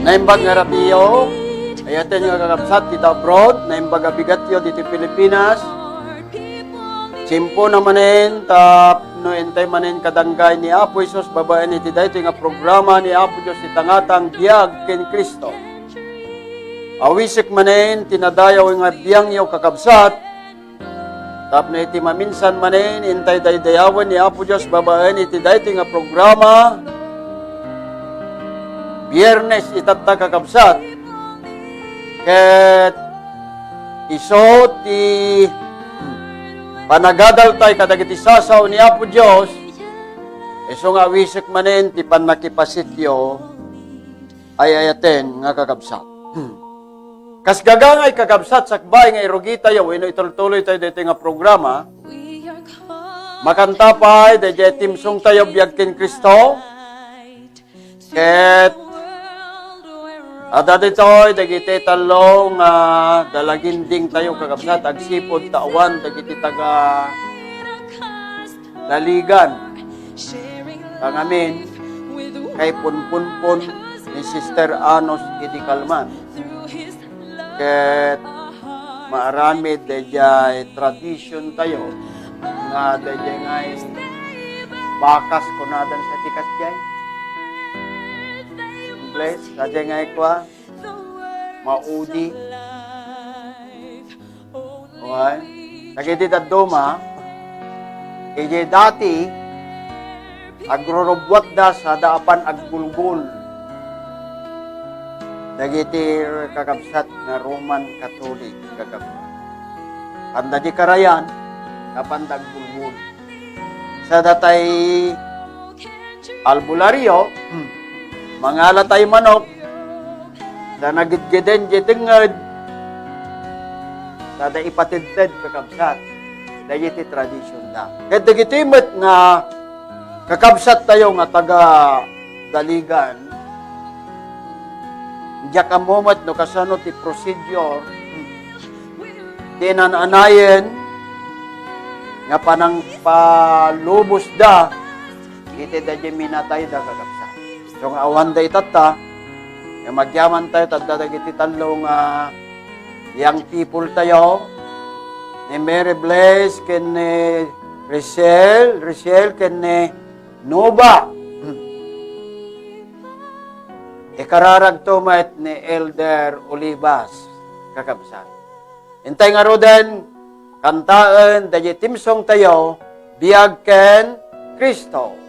Naimbag nga ratiyo, ayatin nga kakabsat kita abroad, naimbag abigatyo dito Pilipinas. Simpo namanin, no entay manin kadanggay ni Apo Isus, babae ni Tiday, ito nga programa ni Apo Diyos itangatang biyag ken Kristo. Awisik manin, tinadayaw nga biyang yaw kakabsat, tap na iti maminsan manin, intay daydayawan ni Apo Diyos, babae ni Tiday, ito nga programa, Biyernes itatta kakabsat, ket iso ti panagadal tay kadagiti sasaw ni Apo Dios, iso nga wisik manen ti panakipasityo ay ayaten nga kakabsat. Kas gagangay kakabsat sakbay nga irugita yaw ino itultuloy tayo dito nga programa. Makanta pay dayjay timsong tayo biag ken Kristo. Ket ditoy dagiti talong dalaginding tayo kakabsat agsipod tawan dagiti taga daligan ang amin kay punpunpun ni Sister Anos Idikalman ket maarami dayjay tradition tayo nga dayjay ngay bakas kunadan sa tikas jay bless, dayjay ngay kwa maudi. Okay? Nagiti daduma, ije dati, agrorobwat da sa daapan aggulgul. Nagiti kakabsat na Roman Catholic kakabsat. Anda di karayan, kapan aggulgul. Sa datay albularyo, mangala tayo manok, na nagidgiden jitenged, tada ipatidted kakabsat, dahil iti tradisyon da. Kaya dagitimit nga kakabsat tayo nga taga daligan, diya ka moment no kasano ti procedure, tinananayen, nga panang palubos da, iti da minatay da kakabsat. So nga awan da itata, yung magyaman tayo, tagdadagiti talong young people tayo, ni Mary Blaise, ken ni Richelle, ken ni Nova. Ikararag tumat ni Elder Olivas, kakabsat. Intay nga roden, kantaan, dahi timsong tayo, biyag ken Kristo.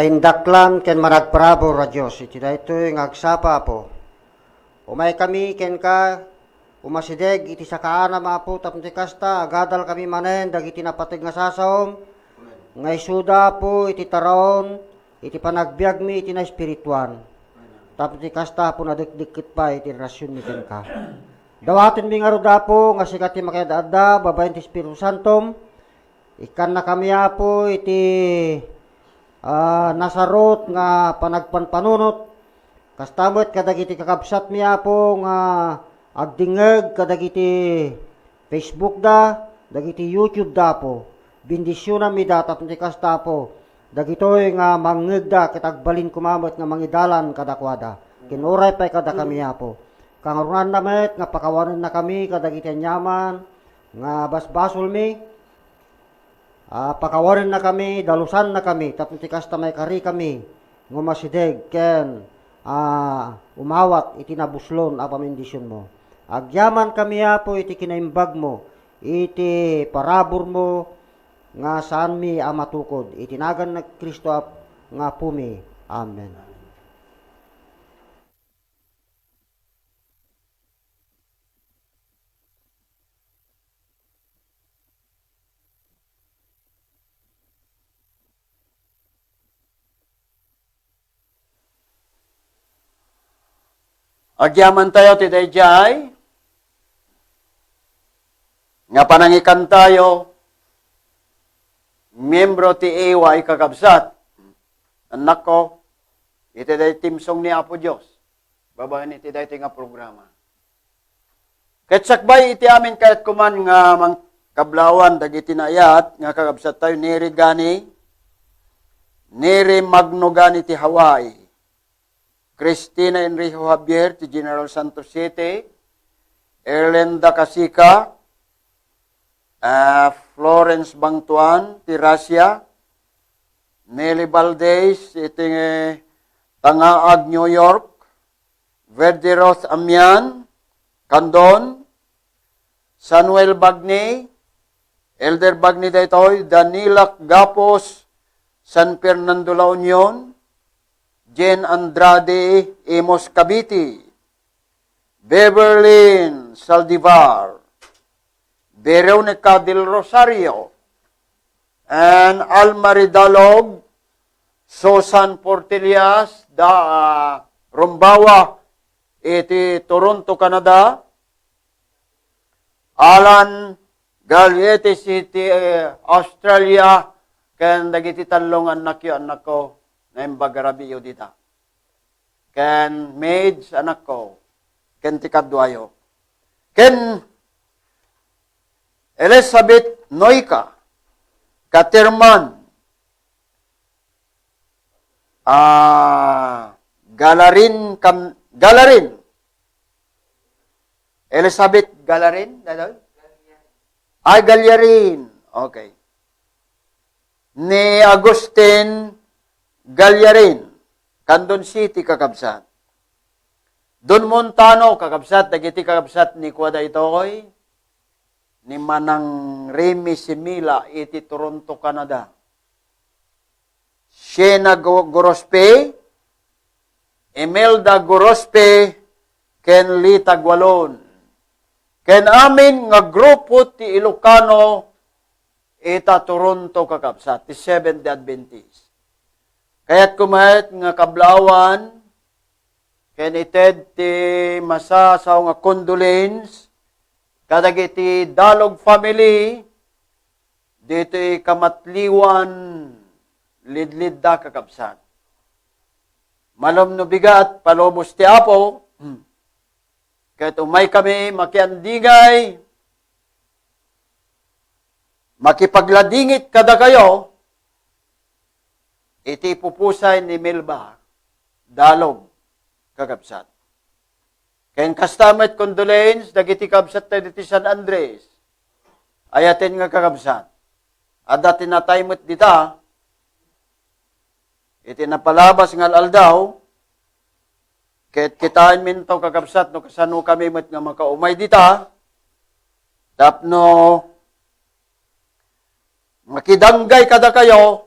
Kaindaklan ken managparabor ra Dios iti daytoy nga agsapa po. Umay kami ken ka umasideg iti sakaana maapo tapno ti kasta agadal kami manen dagiti napateg nga sasawom nga isuda po iti taron iti panagbiag mi iti na espirituan. Tapno ti kasta po nadikdikit pa iti relasyon mi ken ka. Dawatin mi nga ruda po, nga sikat ti makayadada, babayin ti Espiritu Santom. Ikan na kami po, iti nasarot nga panagpanpanunot. Kastamot kadagiti kakabsat mi po nga agdingeg kadagiti Facebook da, dagiti YouTube da po. Bendisyon mi da tapno ti kasta po. Dagitoy nga mangeg da kitagbalin kumamot nga mangidalan kadakwada. Kinuray pa kada kami po. Kangarunan namet nga pakawanan na kami kadagiti nyaman nga basbasol mi. Pakawanan na kami, dalusan na kami, tapno ti kasta may kari kami ngumasideg ken umawat iti nabuslon a pamindisyon mo. Agyaman kami po iti kinaimbag mo, iti parabor mo nga saan mi matukod. Itinagan na Kristo nga pumi. Amen. Agyaman tayo ti dayjay, nga panangikan tayo, miyembro ti AY kakabsat, anak ko, iti day timsong ni Apo Diyos, babahan iti day nga programa. Kahit sakbay iti amin kahit kuman nga mang kablawan, dagiti naayat, nga kakabsat tayo, niri magno gani ti Hawaii, Cristina Enrico Javier, ti General Santos City, Erlenda Casica, Florence Bangtuan, ti Russia, Nelly Valdez, iti Tangaag, New York, Verderos Amian, Candon, Samuel Bagney, Elder Bagney daytoy, Danila Gapos, San Fernando La Union, Jen Andrade Amos Cavite, Beverlyn Saldivar, Veronica del Rosario, and Almari Dalog, Susan Portelias, Rombawa, iti Toronto, Canada, Alan Galietes, iti Australia, ken dagiti talong anak ko, na imbagarabi yo dita. Ken maids anak ko, ken tikadwayo. Ken Elizabeth Noika, Katerman, Galarin, Elizabeth Galarin, Galyarin, okay. Ni Agustin Galyarin, Candon City, kakabsat. Don Montano, kakabsat, dagiti kakabsat ni Kuwada itoy, ni Manang Remy Simila, iti Toronto, Canada. Shena Gorospe, Imelda Gorospe, ken Lita Gualon. Ken amin nga grupo ti Ilocano, ita Toronto, kakabsat, ti Seventh-day Adventist. Kaya't kumahit nga kablawan, ken ited ti masasaw nga condolence, kadagiti Dalog family, dito kamatliwan, lidlid da kakabsat. Malom no bigat, palobos ti Apo, kahit umay kami makiandigay, makipagladingit kada kayo, iti pupusay ni Melba, Dalog, kakabsat. Ken kastamet condolence, dagiti kabsat tayo diti San Andres, ayatin nga kakabsat. Ada tinataymot dita, iti napalabas nga aldaw, ket kitaan minto kakabsat, no kasano kami met nga makaumay dita, tapno makidanggay kada kayo,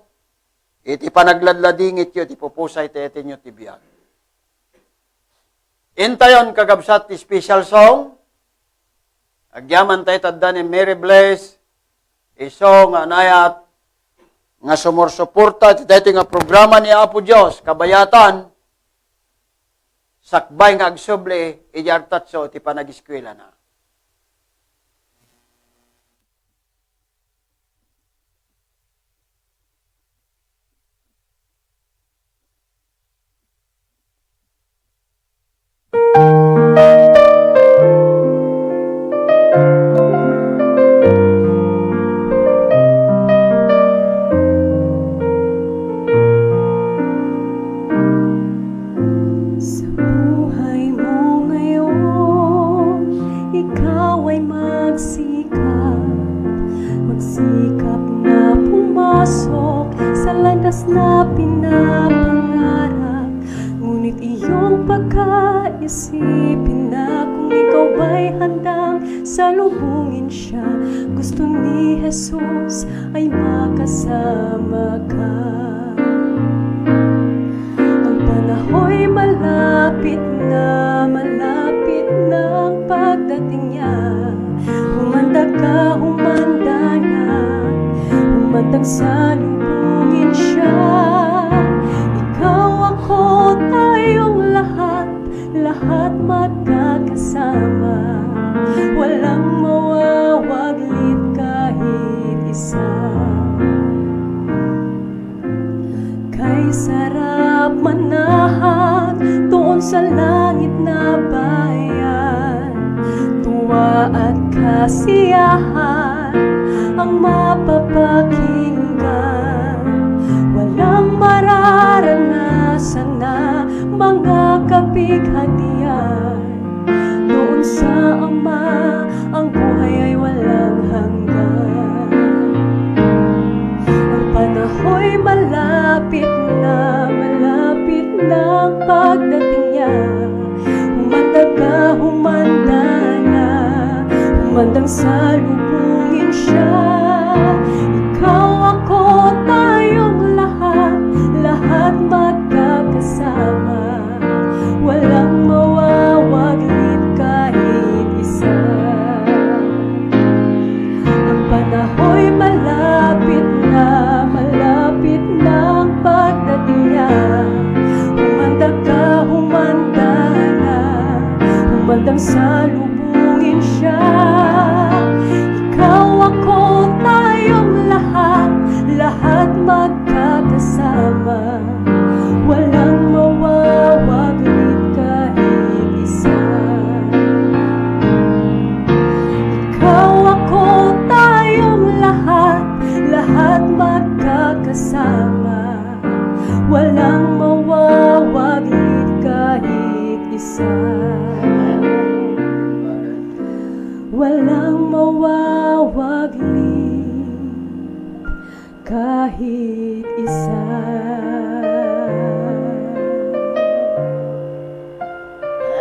iti panagladladingit yun, iti pupusay iti nyo tibiyag. Intayon kakabsat ti special song, agyaman tayo tadda ni Mary Blaise, iso nga anayat, nga sumursuporta, iti nga programa ni Apo Diyos, kabayatan, sakbay nga agsuble, ijartatso, iti panagiskwela na. ikaw ba'y handang salubungin siya. Gusto ni Jesus ay makasama ka. Ang panaho'y malapit na ang pagdating niya. Humanda ka, humanda na, humandang salubungin siya. Ikaw, ako, tayong lahat magkakasama. Walang mawawaglit kahit isa. Kay sarap manahat doon sa langit na bayan. Tuwa at kasiyahan ang mapapakinggan. Walang mararanasan na mga kapighatian. Doon sa Ama, ang buhay ay walang hanggan. Ang panaho'y malapit na ang pagdating niya. Humanda ka, humanda na, humandang salubungin siya. Ikaw, ako, tayong lahat magkakasama. Walang mawawaglit kahit isa. Ang panaho'y malapit na ang pagdating niya. Humanda ka, humanda na, humandang salubungin siya. Ikaw, ako, tayong lahat magkakasama. Walang mawawaglit kahit isa. Ikaw, ako, tayong lahat magkakasama. Walang mawawaglit kahit isa. Walang mawawaglit kahit isa.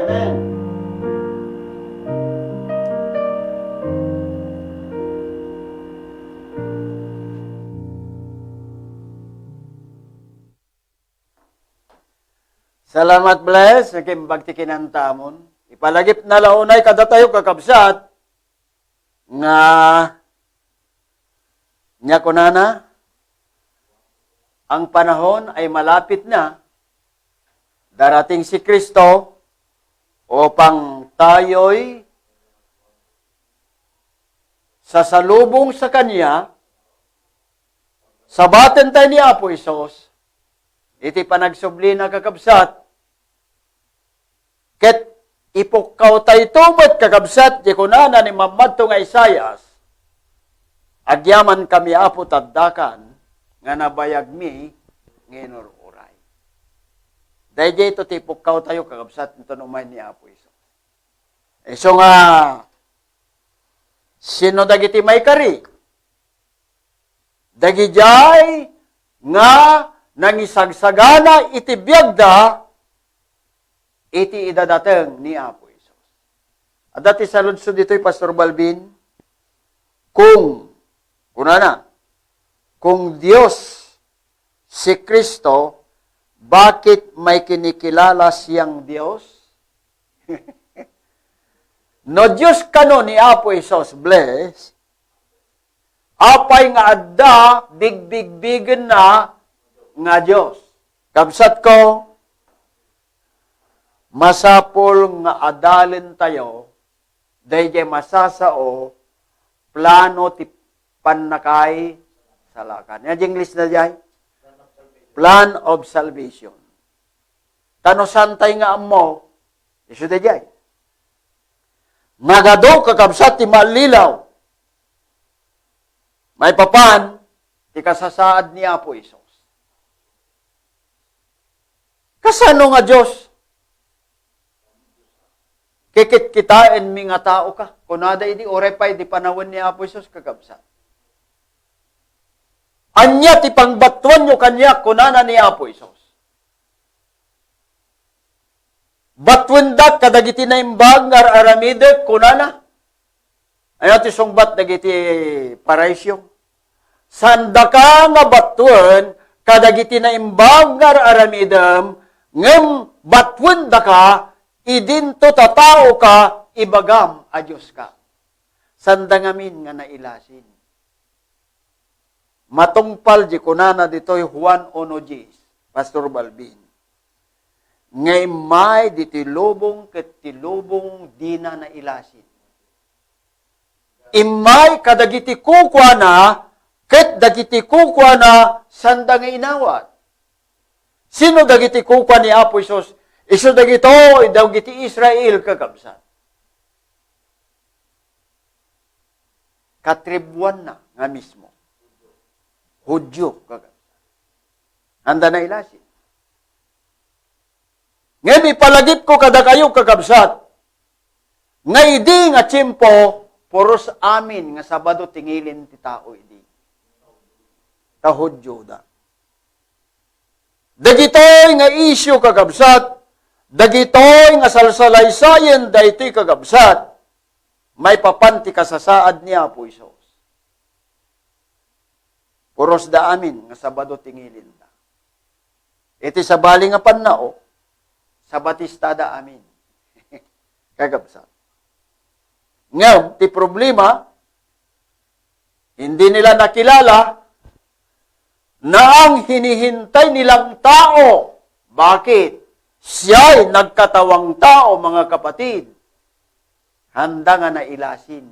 Amen. Salamat, bless. Nakimbagti kinantamon. Ipalagip na launay kada tayo kakabsat nga nya kunana ang panahon ay malapit na. Darating si Kristo upang tayo'y sasalubong sa Kanya. Sabaten tayo ni Apo Isos. Iti panagsubli na kakabsat. Ket ipukaw tayo tumat kakabsat, di kunana ni mamadto nga Isayas, agyaman kami Apo taddakan, nga nabayag mi, nginururay. Dahil ito tipukaw tayo kakabsat, ito numay ni Apo Isos. So nga, sino dagiti may kari? Dagijay nga nangisagsagana iti biyagda iti idadateng ni Apo Isos. At dati sa lunsod dito'y Pastor Balbin, kung Diyos si Kristo, bakit may kinikilala siyang Diyos? No Diyos kano ni Apo Isos, bless, apay nga adda, big-big-bigan na nga Diyos. Kabsat ko, masapol nga adalin tayo, dahil masasao, plano ti panakay salakan. Yan yung list na dyan. Plan of salvation. Tano santay nga amo, iso na dyan. Nagado kakabsat ti malilaw. May papan, ti kasasaad ni Apo Isos. Kasano nga Diyos? Kikit kitain mi nga tao ka. Kunada idi oray pa idi panawon ni Apo Isos kakabsat. Anya ti pangbatuan nyo kanya kunana ni Apo Isos. batwendak kadagiti na imbag ngar aramide kunana. Ano ti sungbat dagiti paraisyo. Sandaka nga batwen kadagiti na imbag ngar aramidem ngem batwendaka idinto tatao ka ibagam a Diyos ka. Sanda ngamin nga nailasin. Matungpal di kunana ditoy Juan Onojis, Pastor Balbin. Ngay may ditilubong ket tilubong dina na ilasin. Imay kadagiti kukwana ket dagiti kukwana sanda nga inawat. Sino dagiti kukwa ni Apo Isos? Iso dagito dagiti Israel kakabsat. Katribuan na nga mismo. Hudyo kakabsat. Handa na ilasin. Ngayon ipalagip ko kada kayo kakabsat. Ngay di nga tiyempo, puros amin nga Sabado tingilin ti tao idi. Tahudyo da. Dagitoy nga isyu kakabsat, dagitoy nga salsalaysayen dayti kakabsat, may papanti kasasaad niya po Isos. Puros da amin nga Sabado tingilin da. Iti sa bali nga pannao, sa batistada amin. Kakabsat. Ngayon, ti problema, hindi nila nakilala na ang hinihintay nilang tao. Bakit? Siya'y nagkatawang tao, mga kapatid. Handa nga na ilasin.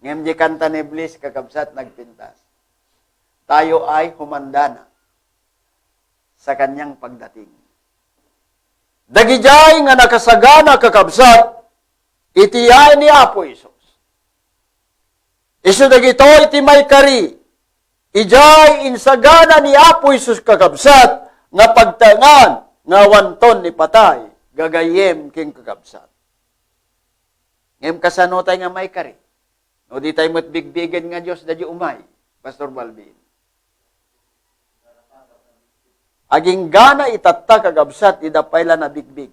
Ngayon di kanta ni Bliss, kakabsat, nagpintas. Tayo ay humanda na sa kanyang pagdating. Dagijay nga nakasagana kakabsat, itiyay ni Apo Isos. Isu dagito iti may kari, ijay insagana ni Apo Isos kakabsat, nga pagtangan, nga wanton ni patay, gagayem king kakabsat. Ngem kasanotay nga may kari, no di tayo matbigbigan nga Diyos dadyo umay, Pastor Balbin. Aging gana itatta kagabsat, idapay la na bigbig.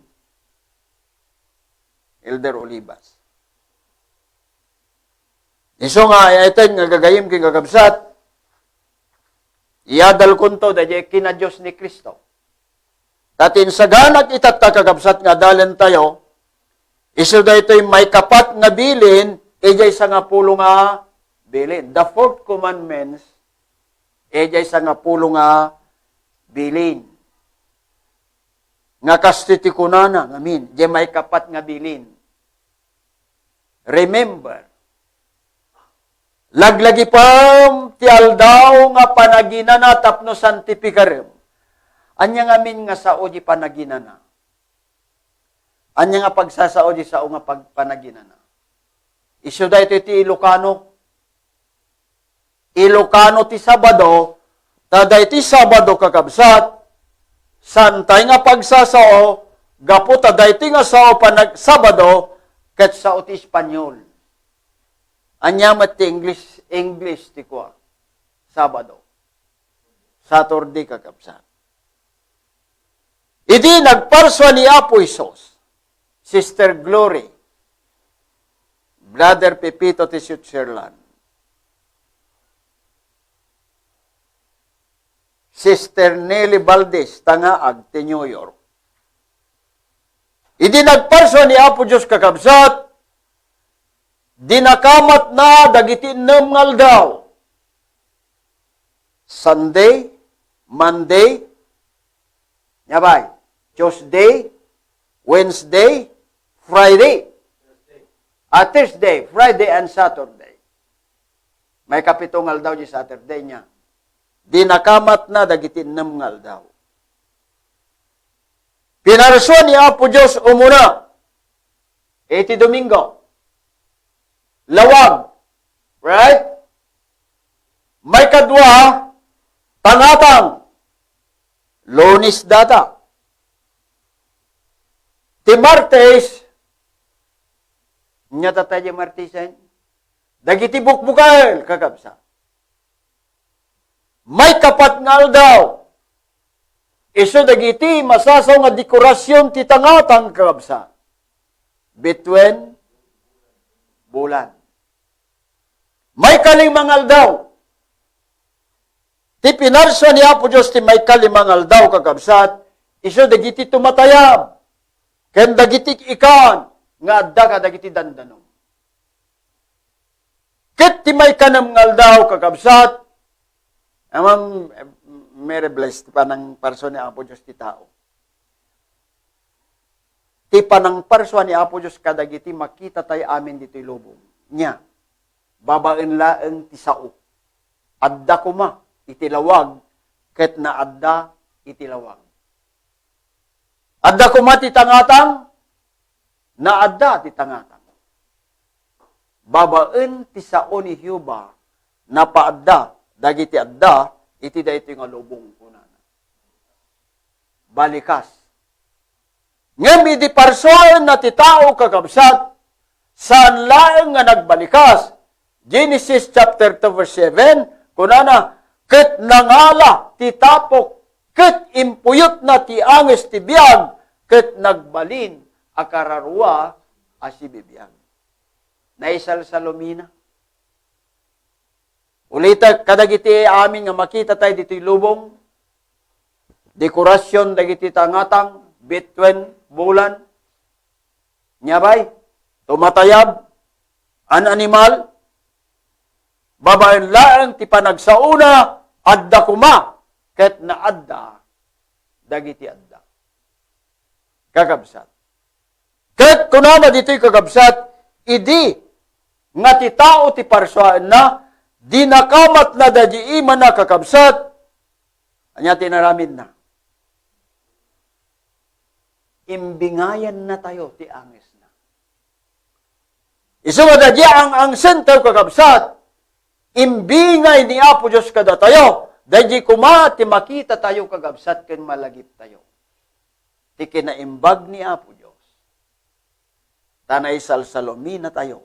Elder Olivas. Iso nga, ayaten nga gagayim king kagabsat, iyadal kunto, dadya kina Diyos ni Kristo. Tatin sa ganak itatta kagabsat nga dalen tayo, iso da ito'y may kapat nga bilin, ijay sa nga pulo nga bilin. The fourth commandments, ijay sa nga pulo nga bilin. Nga kastitikunana, amin, di may kapat nga bilin. Remember, laglagi pam ti aldaw nga panaginana tapno santipikarem. Anya nga amin nga sao di panaginana. Anya nga pagsasao di sao nga panaginana. Isu da ito ti Ilocano. Ilocano ti Sabado, tada iti Sabado kakabsat, santay nga pagsasao, gapu tada iti nga sao panag Sabado, ket sao ti Espanyol. Anya mat ti English ti kwa, Sabado. Saturday kakabsat. Idi nagparswa ni Apo Isos, Sister Glory, Brother Pepito ti Switzerland, Sister Nelly Valdez, Tangaag, ti New York. Idi nagparso ni Apo Diyos kakabsat, dinakamat na dagiti nemngal daw. Sunday, Monday, yabay, Tuesday, Wednesday, Friday, at Thursday, Friday, and Saturday. May kapitungal daw di Saturday niya. Dinakamat na dagiti nemngal daw. Pinarso ni Apo Diyos umuna, iti Domingo, lawag, right? May kadwa, tangatang, Lunes data. Ti Martes, nya tatay Martesen, dagiti bukbukal kakabsa. May kapat nga daw. Isu dagiti masasaw nga dekorasyon ti tangatang kakabsat. Between bulan. May kalimang aldaw. Ti pinarsa ni Apo Diyos ti may kalimang aldaw kakabsat, isu dagiti tumatayab. Ken dagiti ikan nga adda ka dagiti dandanom. Ket ti may kanam nga aldaw kakabsat, amang mere blessed pa ng perso ni Apo Diyos ti tao. Ti panang perso ni Apo Diyos kadagiti makita tayo amin dito'y lubong. Nya, babaen laeng ti sao. Adda kuma itilawag, ket na adda itilawag. Adda kuma ti tangatang, na adda ti tangatang. Babaen ti sao ni Hiuba, na paadda, dagiti adda, iti da ito nga lubong kunana. Balikas. Ngem iti parsoan na ti tao kakabsat, saan laeng nga nagbalikas? Genesis chapter 2 verse 7, kunana, ket nangala ti tapok, ket impuyot na ti anges ti biyag, ket nagbalin akararwa asi bibiyag. Naisal sa lumina. Ulita kadagiti amin nga makita tayo dito'y lubong, dekorasyon dagiti tangatang, between bulan, nyabay, tumatayab, an animal, babaen laeng ti panagsauna, adda kuma, ket na adda, dagiti adda. Kakabsat. Ket kunana dito'y kakabsat, idi, nga ti tao ti parswaan na, di nakamat na daji iman na kakabsat, anya tinaramid na. Imbingayan na tayo ti angis na. Isu nga daji ang center kakabsat, imbingay ni Apo Diyos kada tayo, daji kuma ti makita tayo kakabsat ken malagip tayo. Ti kinaimbag ni Apo Diyos. Tanay salsalomina tayo,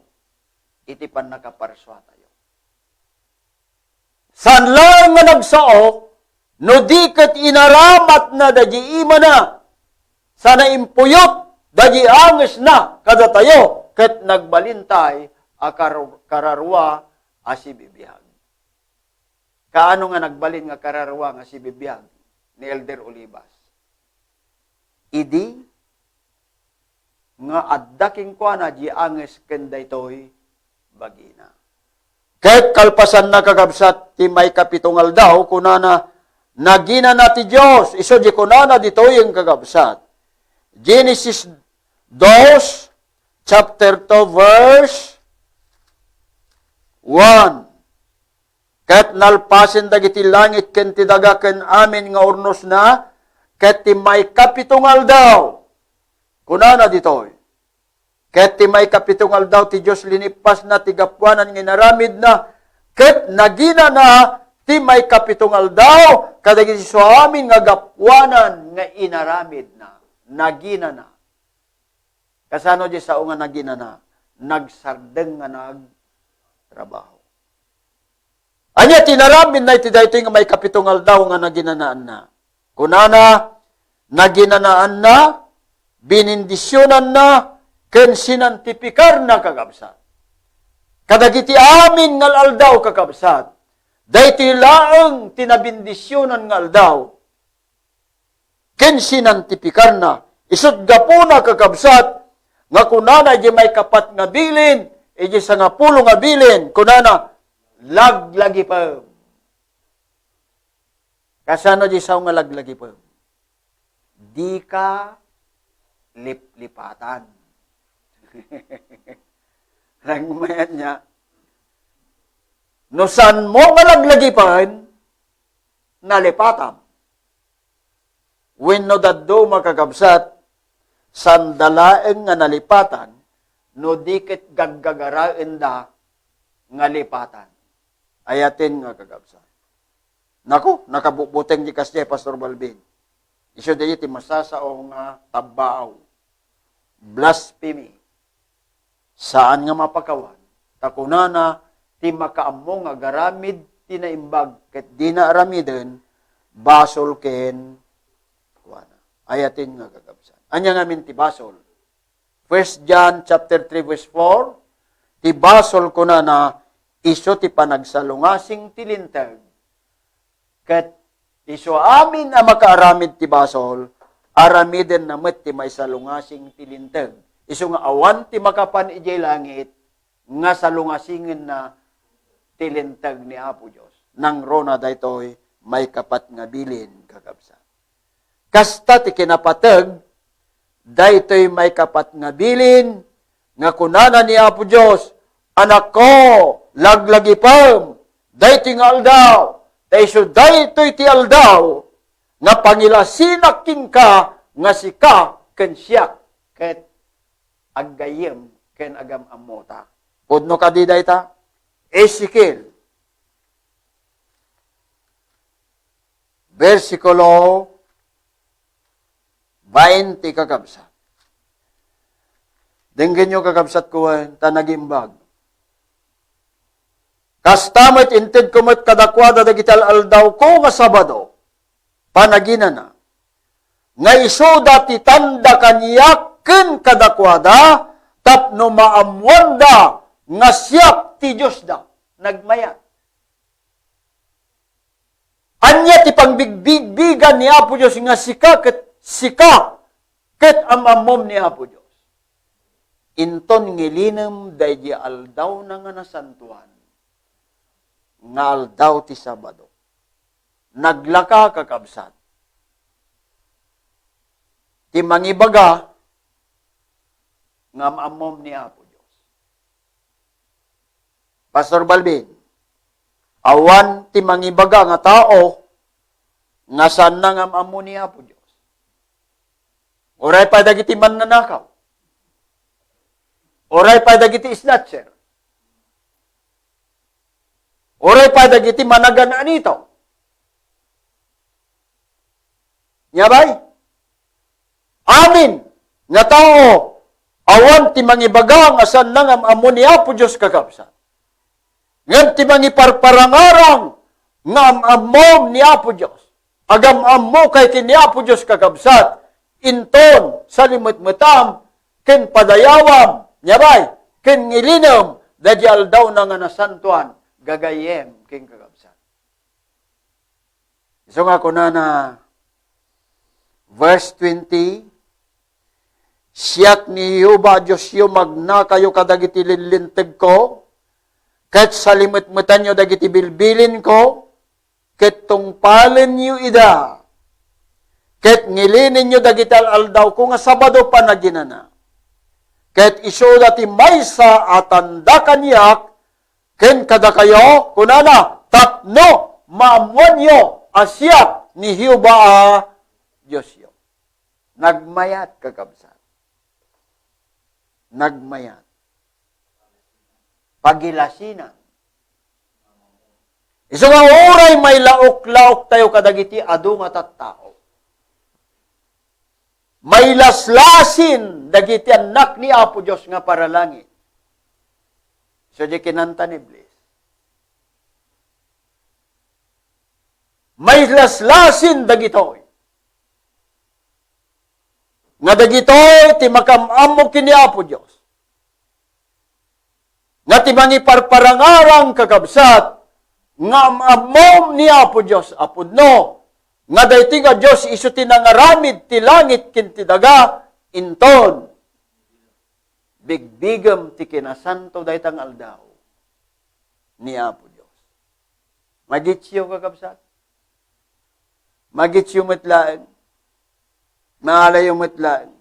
iti pan nakaparswa tayo. San lang nga nagsao, no di ket inaramat na daji ima na, sana impuyot, daji anges na, kada tayo, ket nagbalintay, kararwa, asi bibiyag. Kaano nga nagbalin nga kararwa, nga si bibiyag, ni Elder Olivas? Idi, nga addaking kwa na, di anges ken daytoy bagina. Ket kalpasan na kakabsat ti may kapitungal daw, kunana, nagina na ti Diyos, iso di kunana dito yung kakabsat. Genesis 2, chapter 2, verse 1. Ket nalpasin dagiti langit ken ti daga ken amin nga urnos na, ket ti may kapitungal daw, kunana ditoy. Ket ti may kapitungal daw ti Diyos linipas na ti gapwanan nga naramid na, ket nagina na ti may kapitungal daw, kadagiti suamin nga gapwanan nga inaramid na, nagina na. Kasano di sao nga nagina na? Nagsardeng nga nagtrabaho. Anya tinaramid na iti daytoy nga may kapitungal daw nga naginanaan na. Kunana, naginanaan na, binindisyonan na, ken sinantipikar na kakabsat. Kadagiti amin nga aldaw kakabsat, dayti laeng tinabindisyonan nga aldaw, ken sinantipikar na, isut gapuna kakabsat, nga kunana di may kapat nga bilin, iji sa nga pulo nga bilin, kunana, laglagi pa. Kasano di sao nga laglagi pa? Di ka liplipatan. Rangmayan niya. No san mo malaglagipan, nalipatam. When no daddo makakabsat, sandalaeng nga nalipatan, no dikit gaggagaraen da nga lipatan. Ayatin nga kakabsat. Nako, nakabubuteng di kasya, Pastor Balbin. Iso di iti masasao nga tabbaaw. Blasphemy. Saan nga mapakawan? Takunana, ti makaammo nga garamid, tinaimbag, ket di na aramiden, basol ken kuana. Ayatin nga kakabsat. Anya nga min tibasol. 1 John chapter 3 verse 4, tibasol ko na iso ti panagsalungasing tilintag. Kat iso amin na makaaramid tibasol, aramiden na met ti may salungasing tilintag. Iso nga awan ti makapan ijay langit, nga salungasingin na tilintag ni Apo Diyos. Nang rona daytoy may kapat nga bilin kakabsat. Kasta ti kinapatag, daytoy may kapat nga bilin, nga kunana ni Apo Diyos, anak ko, laglagipam, daytoy nga aldaw, daytoy ti aldaw, nga pangilasinak ka, nga sika, ken siyak, ket aggayem, ken agam amota. Pudno ka di dayta? Ezekiel, versikulo 20 kakabsat. Denggen nyo kakabsat ko tanagimbag. Kastamit inted kumit kadakwada dagital aldaw ko nga Sabado. Panagina na. Nga isoda ti tanda kanyaken kadakwada tapno maamwanda nga siyak ti Diyos da. Nagmayat. Anya ti pangbigbigan ni Apo Diyos nga sika ket amamom ni Apo Diyos. Inton ngilinem daydi aldaw na nga nasantuan. Nga aldaw ti Sabado. Naglaka kakabsat. Ti mangibaga nga amamom ni Apo Diyos. Pastor Balbin, awan ti mangibaga nga tao nga saan na nga amamom ni Apo Diyos. Oray pa dagiti mannanakaw. Oray pa dagiti snatcher. Oray pa dagiti managanaan ito. Nyabay? Amin nga tao awan ti mangibaga nga saan na nga amamom ni Apo Diyos kakabsat. Ngam ti mangiparparangarang nga amamom ni Apo Diyos. Agam ammo kay kini Apo Diyos kakabsat. Inton sa limot-mutam, ken padayawam, nyabay, ken ngilinom, dadyal daw na nga nasantuan, gagayem, ken kakabsat. So nga ko na verse 20, siyak ni Yuba Diyos yu magna kayo kadagiti lilintag ko, ket sa limot-mutan nyo dagiti bilbilin ko, ket tungpalin nyo ida, ket ngilinin nyo dagital aldaw ko nga Sabado pa naginana. Ket iso dati maysa atanda kanyak, ken kada kayo, kunana, tapno, maamuan nyo, asyak ni Hiuba Diyos yo. Nagmayat kakabsat. Nagmayat. Pagilasinan. Iso nga oray may laok-laok tayo kadagiti adu nga tattao. May laslasin dagiti anak ni Apo Diyos nga para langit. So di kinanta ni Bliss. May laslasin dagitoy. Nga dagitoy ti makamamo kini Apo Diyos. Nga ti mangiparparangarang kakabsat nga amom ni Apo Diyos apudno. Nga dayti nga Diyos iso tinangaramid ti langit kinti daga inton. Bigbigam ti kinasanto daytang aldaw ni Apo Diyos. Magitsyo kakabsat. Magitsyo metlaan. Maalayo metlaan.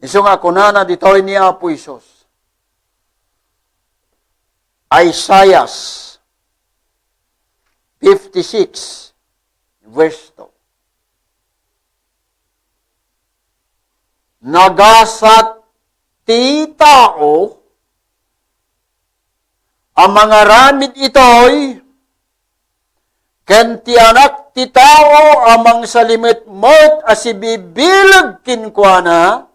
Iso nga kunana ditoy ni Apo Isos. Isaiah 56, verse 2. Nagasat ti tao, ang mga ramid ito'y, ken ti anak ti tao amang salimit-mot asibibilag kinkwana,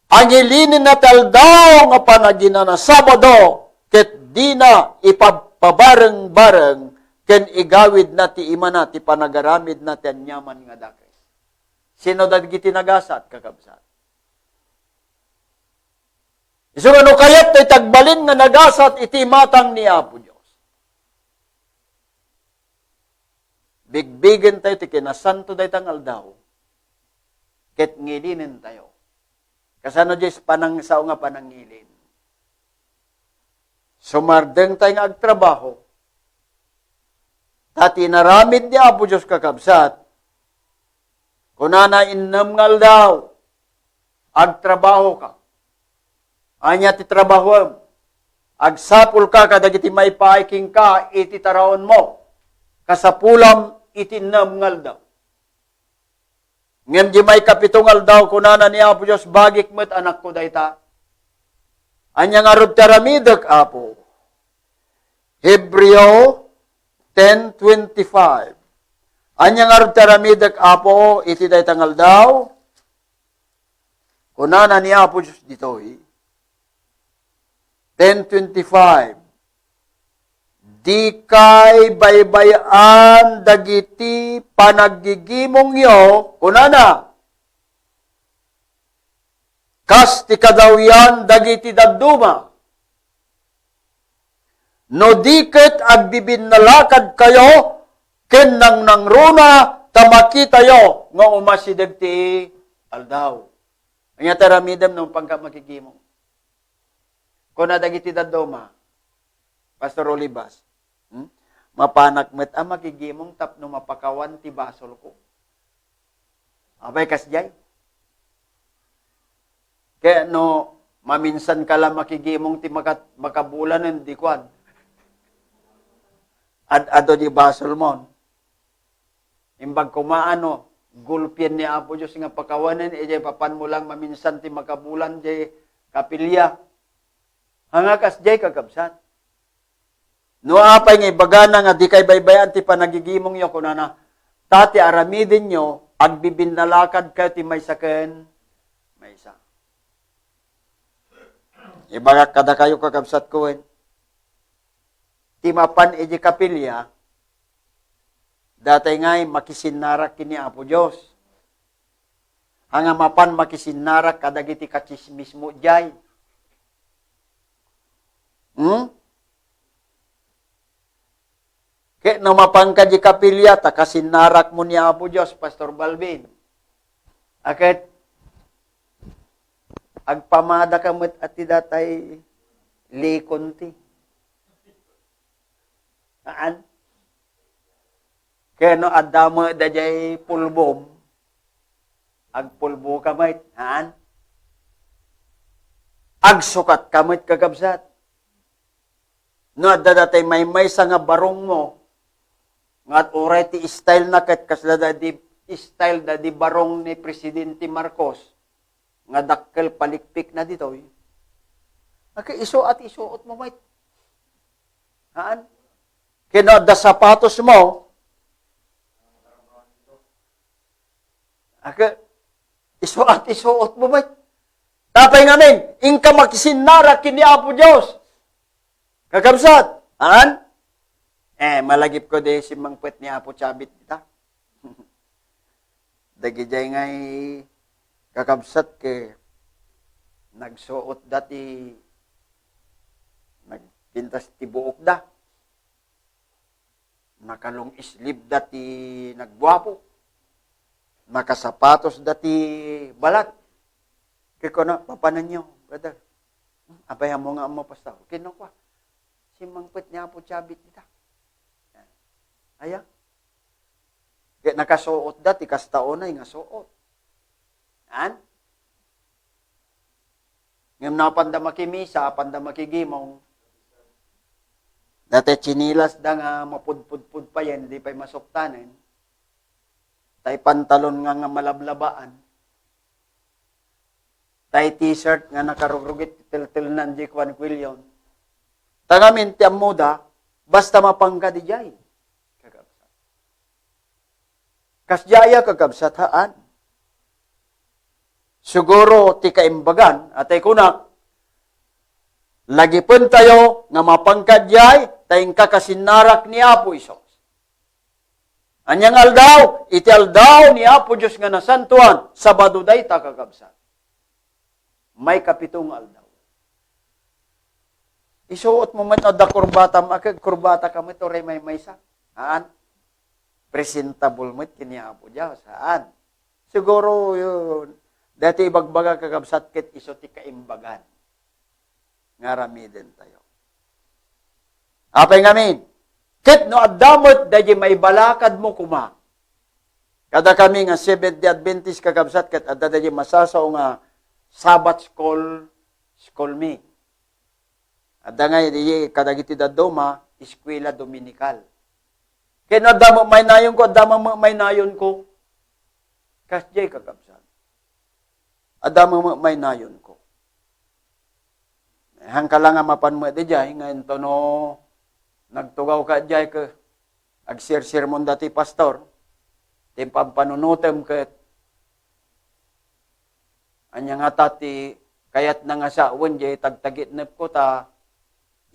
ang ilinin na taldaw nga panagina na Sabado, ket di na ipabareng-bareng ken igawid na ti ima na ti panagaramid na ti anyaman nga dakes. Sino dagiti nagasat kakabsat? Isu ano kayat to'y tagbalin nga nagasat iti matang ni Apo Diyos. Bigbigen tayo ti kinasanto day tangal daw. Ket ngilinin tayo. Kasano Diyos panang sao nga panangilin. Sumardeng tayo nga agtrabaho. Tati naramid ni Apo Diyos kakabsat. Kunana innam ngal daw. Agtrabaho ka. Anya ti trabaho. Agsapul ka kadagiti may paiking ka iti taraon mo. Kasapulam iti innam ngal daw. Ngem di may kapitungal daw kunana ni Apo Diyos bagik met anak ko dayta. Anya nga rod taramidek Apo. Hebreo 10:25. Anya nga rod taramidek Apo iti daytangal daw. Kunana ni Apo Diyos ditoy. 10:25. Di kay baybayan dagiti panagigimong yo, kunana, kas ti kadawyan dagiti daduma. No diket agbibinalakad kayo, ken nang nangruna, tamakita yo, nga umasideg ti aldaw. Ang taramidam ng pagka makigimong. Kuna dagiti daduma, Pastor Olibas, mapanak met makigimong tapno mapakawan ti basol ko. Abay kasjay. Kaya no, maminsan ka lang makigimong ti makabulan hindi kwan. Ado di basol mon. Imbag kumaano, gulpien ni Apo Diyos nga pakawanan, papan mo lang maminsan ti makabulan, jay kapilya. Hanga kasjay kakabsat. No apay nga ibagana nga di kay baybayan ti panagigimong yo kunana tati aramidin nyo agbibinalakad kayo ti may saken may isa. Ibaga kada kayo kakabsat ko ti mapan iji kapilya datay ngay makisinarak kini Apo Diyos. Hanga mapan makisinarak kadagiti kachismis mo jay. Kaya namapangka di kapilya, takasinarak mo ni Apo Diyos, Pastor Balvin. Akit, agpamada ka mo't ati datay likonti. Haan? Kaya no, adamo dajay pulbom, agpulbo ka mo't, haan? Agsukat ka mo't kakabsat. No, dadatay may sa nga barong mo, ngat oray ti style na kat kasla di style da di barong ni Presidente Marcos nga dakkel palikpik na dito. Okay, iso at isuot mo mait. Haan? Kino da sapatos mo. Okay, iso at isuot mo mait. Tapay ngamin, ingka makisinara kini Apo Diyos. Kakabsat, haan? Malagip ko de si mangpet ni Apo Chabit kita. Dagijay ngay kakabsat ke nagsuot dati nagpintas ti buok da. Nakalong islib dati nagbuapo. Nakasapatos dati balat. Kiko na, papanan nyo, brother. Abayan mo nga mo, pastor. Kino kwa? Si mangpet ni Apo Chabit kita. Aya. Kaya nakasuot dati, kastaonay nga suot. An? Ngayon na panda makimisa, panda makigimong. Dati chinilas da nga mapudpudpud pa yan, hindi pa'y masuktanin. Tay pantalon nga malablabaan. Tay t-shirt nga nakarugrugit, til-til nan di kwan kwilyon. Tangamin ti amuda, basta mapangka di jay. Kasjaya kakabsat haan. Siguro ti kaimbagan, atay kunak, lagi pun tayo nga mapangkadyay, tayong kakasinarak ni Apo Isos. Anyang aldaw, iti aldaw ni Apo Diyos nga nasantuan, Sabado day takakabsat. May kapitong aldaw. Isuot mo man da kurbata, kurbata ka mo ito, may maysa. Haan? Presentable mo kini Apo Diyos. Haan? Siguro yun, dati ibagbaga kakabsat kit iso ti kaimbagan. Nga ramiden tayo. Apay ngamin, kit no adamot dahi may balakad mo kuma. Kada kami nga Seventh Day Adventist kakabsat ket adda dahi masasaw nga Sabbath school me. Adda nga di kadagiti daduma eskwela dominical. Ken adda mo may nayon ko, adda mo may nayon ko. Kasjay kakabsat. Adda mo may nayon ko. Hangkala nga mapan mo di jay ngayon to no nagtugaw ka jay ka agsir-sermon dati pastor. Timpang panunutem ket anya nga tati kayat na nga sa jay tagtagit nep ko ta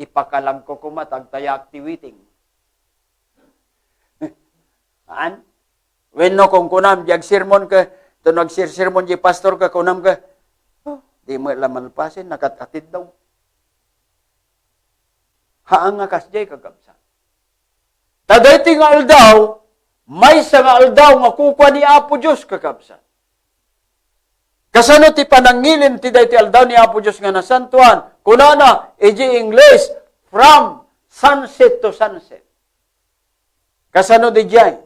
ipakalang ko kumatag taya activiting. An? When no kung kunam jag sermon ka to nagsir-sermon jay pastor ka kunam ka di mo laman pasin nakatid daw. Haang nga kasjay kagabsa. Tadayting nga aldaw, may sa nga aldaw nga kukwa ni Apo Diyos kakabsa. Kasano ti panangilin ti dayti aldaw ni Apo Diyos nga nasantuan, kunana, iji English, from sunset to sunset. Kasano di jay?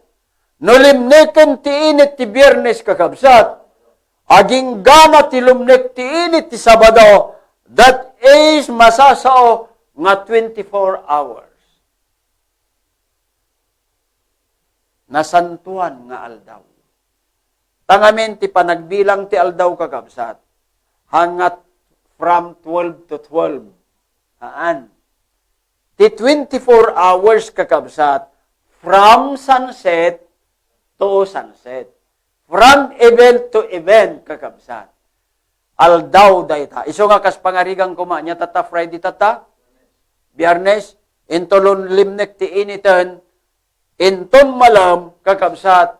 Nulimneken ti init ti biyernes kakabsat, aging gana ti lumnek ti init ti Sabado, that is masasao nga 24 hours. Nasantuan nga aldaw. Tangamin ti panagbilang ti aldaw kakabsat. Hangat from 12 to 12. Haan. Ti 24 hours kakabsat. From sunset to sunset. From event to event kakabsat. Aldaw dayta. Iso nga kas pangarigang kuma. Nya tata Friday tata. Biyernes, intolon limnek ti initan, inton malam, kakabsat,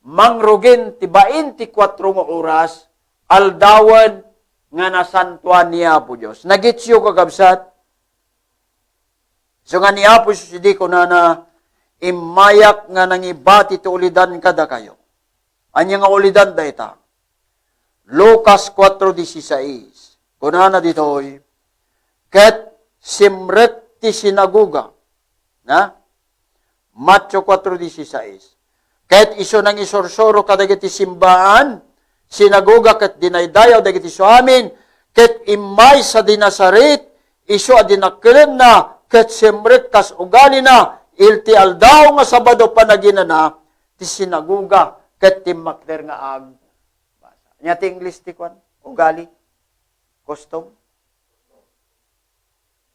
mangrugin ti 24 oras, aldawan nga nasantuan ni Apo Diyos. Nagitsyo kakabsat, so nga ni Apo Diyos, hindi ko na imayak nga nangibati ti ulidan kada kayo. Anya nga ulidan dayta. Lucas 4:16. Kunana ditoy, ket simrek ti sinaguga. Na? Matthew 4:16. Kahit iso nang isorsoro kadagiti simbahan, sinaguga ket dinaydayaw dagiti suamin, ket imay sa dinasarit, iso adinakren na, ket simrek kas ugali na, ilti aldaw nga Sabado panaginana, ti sinaguga, ket timakder nga ag. Nya ti English ti kwan, ugali, custom,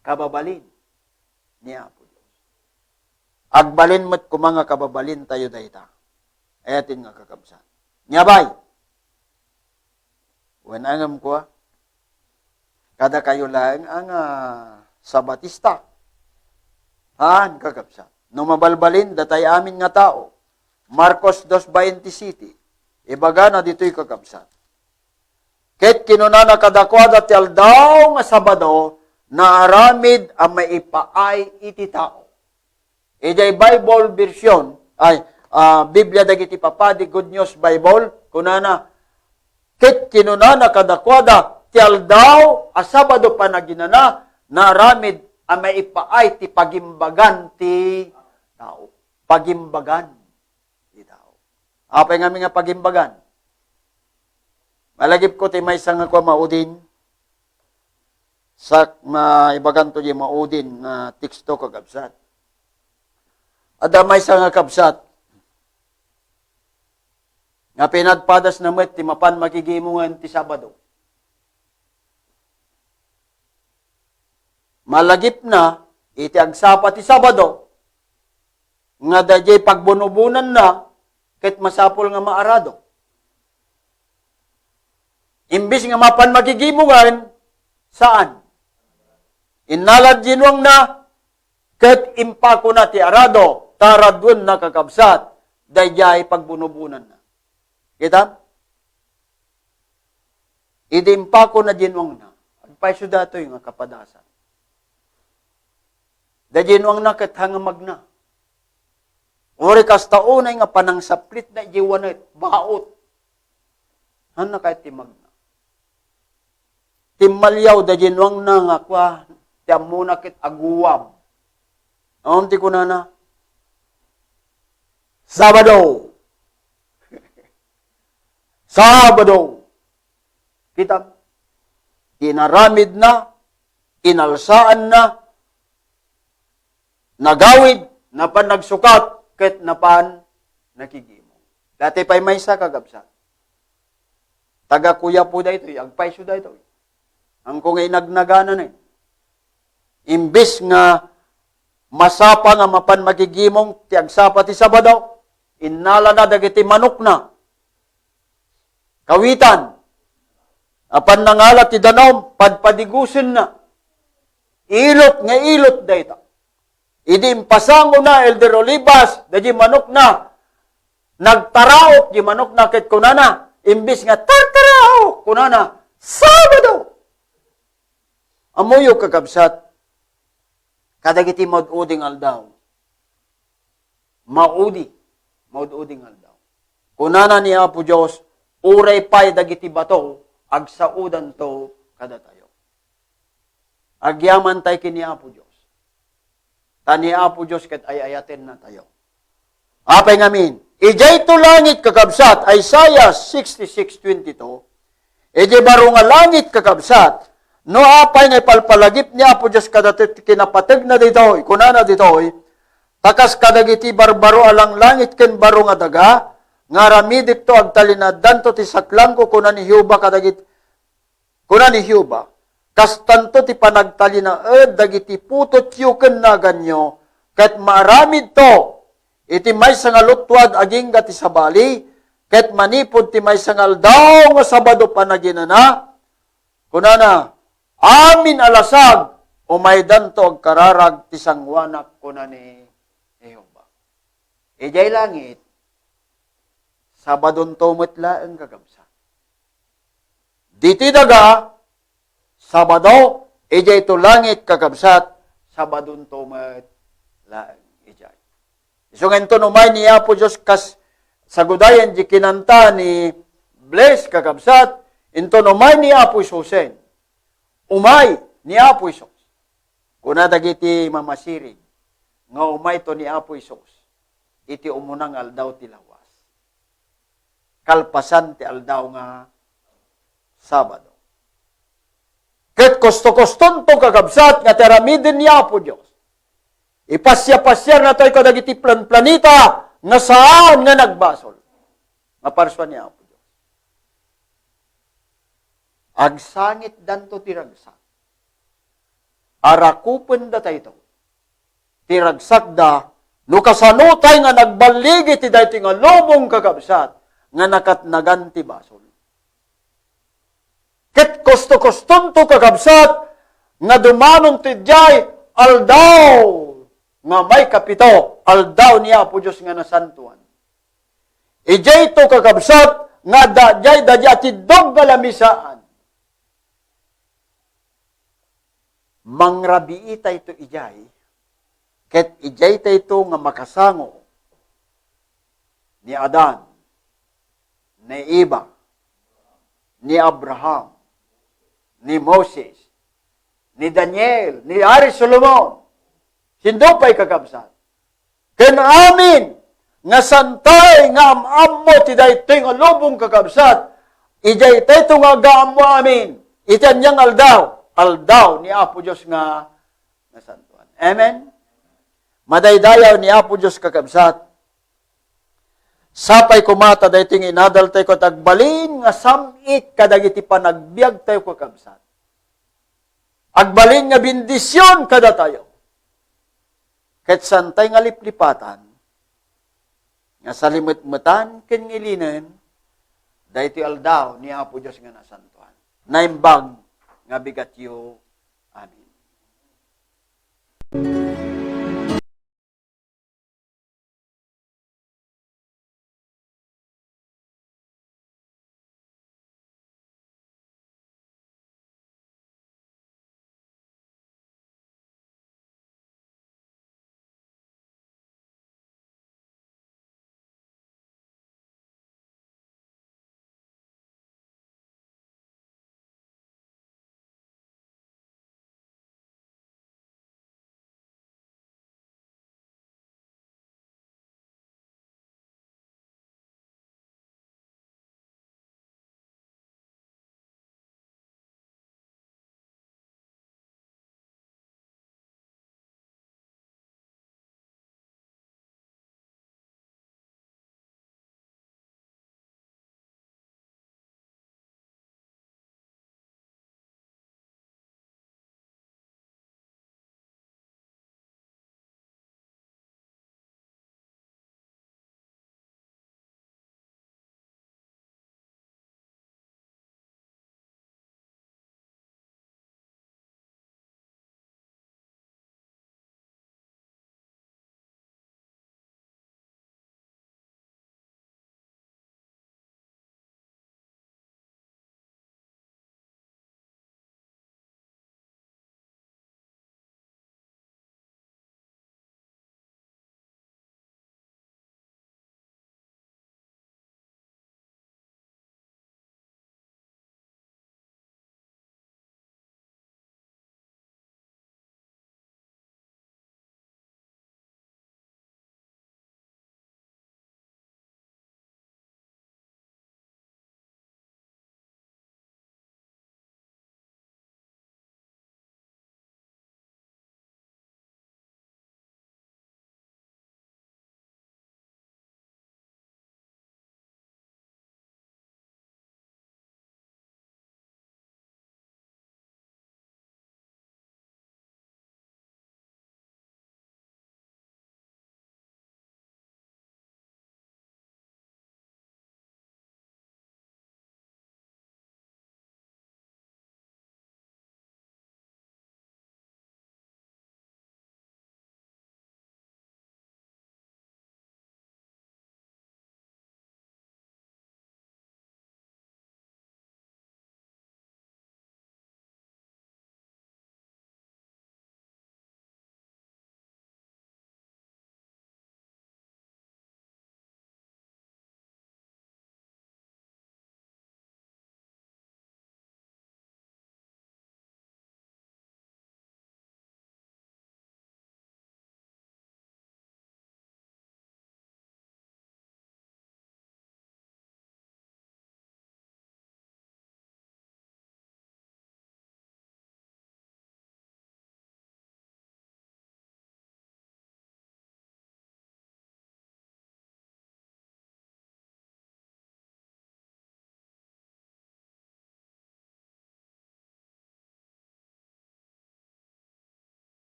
kababalin ni Apo Diyos. Agbalin mo't kumanga kababalin tayo dayta. Ayatin nga kakabsan. Nyabay. When angam ko, kada kayo lang ang sabatista. Haan kakabsan. No mabalbalin, datay amin nga tao. Marcos 2:27. Ibaga na dito'y kakabsan. Ket kinunana kadakwada ti aldaw nga Sabado, na aramid ang maipaay iti tao. Ijay Bible version, Biblia dagiti papadi, Good News Bible, kunana, ket kinunana kadakwada, ti aldaw, a Sabado panaginana, na aramid ang maipaay ti pagimbagan ti tao. Pagimbagan ti tao. Apay nga nga pagimbagan. Malagip ko ti may isang ako maudin, sa ibagan to di maudin na teksto kagabsat. Adamay sa nga kabsat. Nga pinadpadas na met ti mapan makigimungan ti Sabado. Malagip na iti agsapa ti Sabado. Nga dayjay pagbunubunan na ket masapol nga maarado. Imbis nga mapan makigimungan saan? Inalad ginwang na, ket impako na ti arado, taradun na kakabsat, dayjay pagbunubunan na. Kita? Idimpa ko na ginwang na. Agpaiso dato yung kapadasan. Da ginwang na kat hangamag na. Uri kas taunay nga panang saplit na jiwanit, baot. Han na kahit timag na. Timalyaw da ginwang na nga kwa, tiyam muna kit aguwam. Ti ko na. Sabado. Sabado. Kita, inaramid na, inalsaan na, nagawid, napan nagsukat, ket napan nakigimo. Dati pa'y may sa kagabsa. Taga kuya po da ito, agpay siya da ito. Ang kung inagnagana na imbis nga masapa nga mapan magigimong tiagsapa ti Sabado, inala na dagiti manok na. Kawitan, apan nangalat ti danom, padpadigusin na. Ilot nga ilot da ito. Idi impasango na, Elder Olivas, da di manok na. Nagtaraok, di manok na ket kunana. Imbis nga tartaraok, kunana, Sabado. Amuyo kakabsat, kadagiti maududing aldaw. Maududing aldaw. Kunana ni Apo Diyos, uray pa'y dagiti bato, agsaudan to kada tayo. Agyaman tayo kini Apo Diyos. Tani Apo Diyos kat ay ayatin na tayo. Apay ngamin, ijay to langit kakabsat, Isaiah 66:22, ijay baro nga langit kakabsat, no apay nga palpalagip ni Apo Diyos kada kinapatag na ditoy, kunana ditoy, takas kadagiti barbaro alang langit ken baro nga daga, nga ramidik to agtalinadan to ti saklang ko kunan ni Hiuba kadagit kunan ni Hiuba kas tanto ti panagtalinaed dagiti putot yuken na ganyo ket maramid to iti maysa nga lutwad aging ti sabali ket manipod ti maysa nga aldaw nga Sabado panaginana kunana amin alasag umaydan to agkararag ti sangwanak kunan ni Hiuba. Ijay langit Sabadon tumitla ang kakabsa. Diti daga, Sabado, ijay to langit kakabsat, Sabadon tumitla ang ijay. Isungan to numay ni Apo Diyos kas sagudayan di kinanta ni Bless kakabsat, into numay ni Apo Isusen. Umay ni Apo Isus. Kuna dagiti mamasirig, nga umay to ni Apo Isus, iti umunang aldaw tilawas. Kalpasan ti aldaw nga Sabado. Ket kosto-koston to kakabsat nga teramidin niya po Diyos. Ipasya-pasyar na tayo kadagiti planeta nga saan nga nagbasol. Nga parswa niya po Diyos. Agsangit danto tiragsak. Arakupen da tayo. Tiragsak da no kasanutay nga nagbaligi ti dayti nga lubong kakabsat nga nakatnagan ti basol. Ket kosto-koston to kakabsat nga dumanon ti jay aldaw nga may kapito aldaw niya po Diyos nga nasantuan. Ijay to kakabsat nga dajay ti dog galamisaan. Mangrabiita ito ijay ket ijay ito nga makasango ni Adan, ni Eva, ni Abraham, ni Moses, ni Daniel, ni Ari Solomon. Sindo pa'y kakabsat. Ken amin, nga santay, nga amamo, ti daytoy nga lubong kakabsat, ijay tayo nga gaamo amin, itian niyang aldaw ni Apo Diyos nga nasantuan. Amen? Madaydayaw ni Apo Diyos kakabsat, sapay kumata dayto yung inadal tayo ko tagbalin nga samit kadagiti panagbiag tayo ko kabsat. Agbalin nga bindisyon kada tayo. Ket santay nga liplipatan nga salimutmutan ken ngilinen dayto aldaw ni Apo Dios nga nasantuan. Naimbag nga bigatyo. Amen.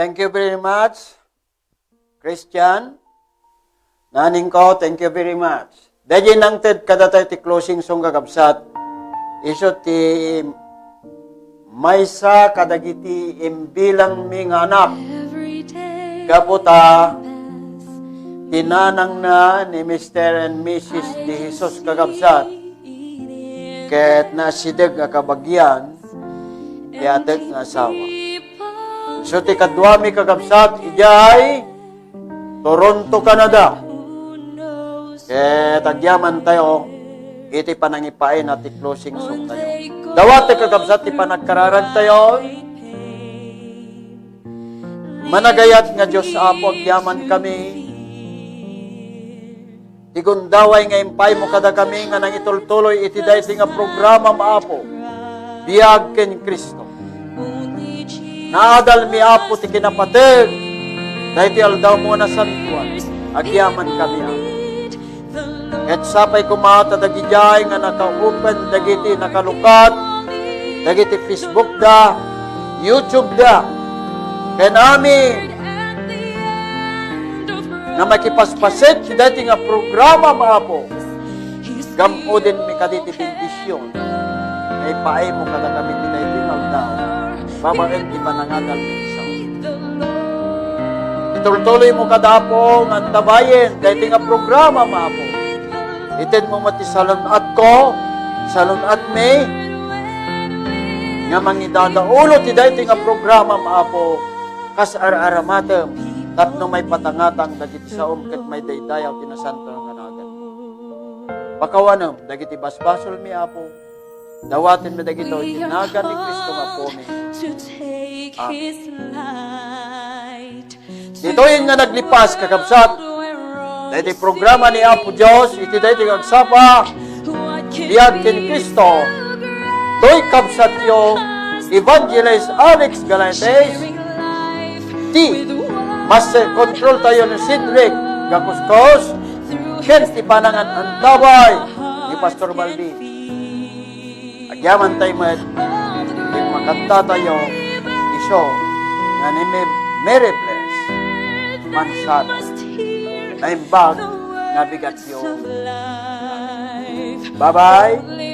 Thank you very much. Christian. Naning ko, thank you very much. Dahil nang ted kadatay ti closing song gagabsat. Iso ti maysa kadagiti imbilang ming anak. Kaputa, tinanang na ni Mr. and Mrs. Di Jesus kagabsat. Ket nasideg nga kabagyan, iateg nga asawa. So ti kadwami kagabsat, ijay, Toronto, Canada. Ket agyaman tayo, iti panangipain at ti closing song tayo. Dawat ti kagabsat, ti panagkararag tayo. Managayat nga Diyos Apo, agyaman kami. Tigundaway nga impay mo kada kami nga nang itultuloy iti dayti nga programa maapo. Biag ken Kristo. Naadal mi Apo ti kinapatid. Dayti aldaw mo na santuan. Agyaman kami Apo. Et sapay kumata dagijay nga naka-open dagiti nakalukat. Dagiti Facebook da, YouTube da. Ken amin na makipaspaset si dati nga programa maapo. Gamo din mi kaditi bendisyon. May paay mo kada kami ti dati nga aldaw. Babaen ti panangadal mi sa. Itultuloy mo kada po nga tabayen dati nga programa maapo. Iten mo mati salunat ko, salunat me. Nga mangidadaulo ti dati nga programa maapo. Kas ar-aramatem. Tapno may patangatang dagiti saom ket may daydayaw tinasanto ng kanagan. Pakawanam dagiti basbasol mi Apo. Dawatin mi dagito tinagan ni Kristo nga po mi. Dito yung nga naglipas kakabsat. Dahiti programa ni Apo Diyos iti dahiti kagsapa. Biag ken Kristo. To'y kabsat yo Evangelist Alex Galantes. Master control tayo ng Sidric Gakustos, ken ti panangan antabay ni Pastor Baldi. Agyaman tayo di makanta tayo iso nga ni Mary Bless Mansara na imbag nga bigat yun. Bye-bye.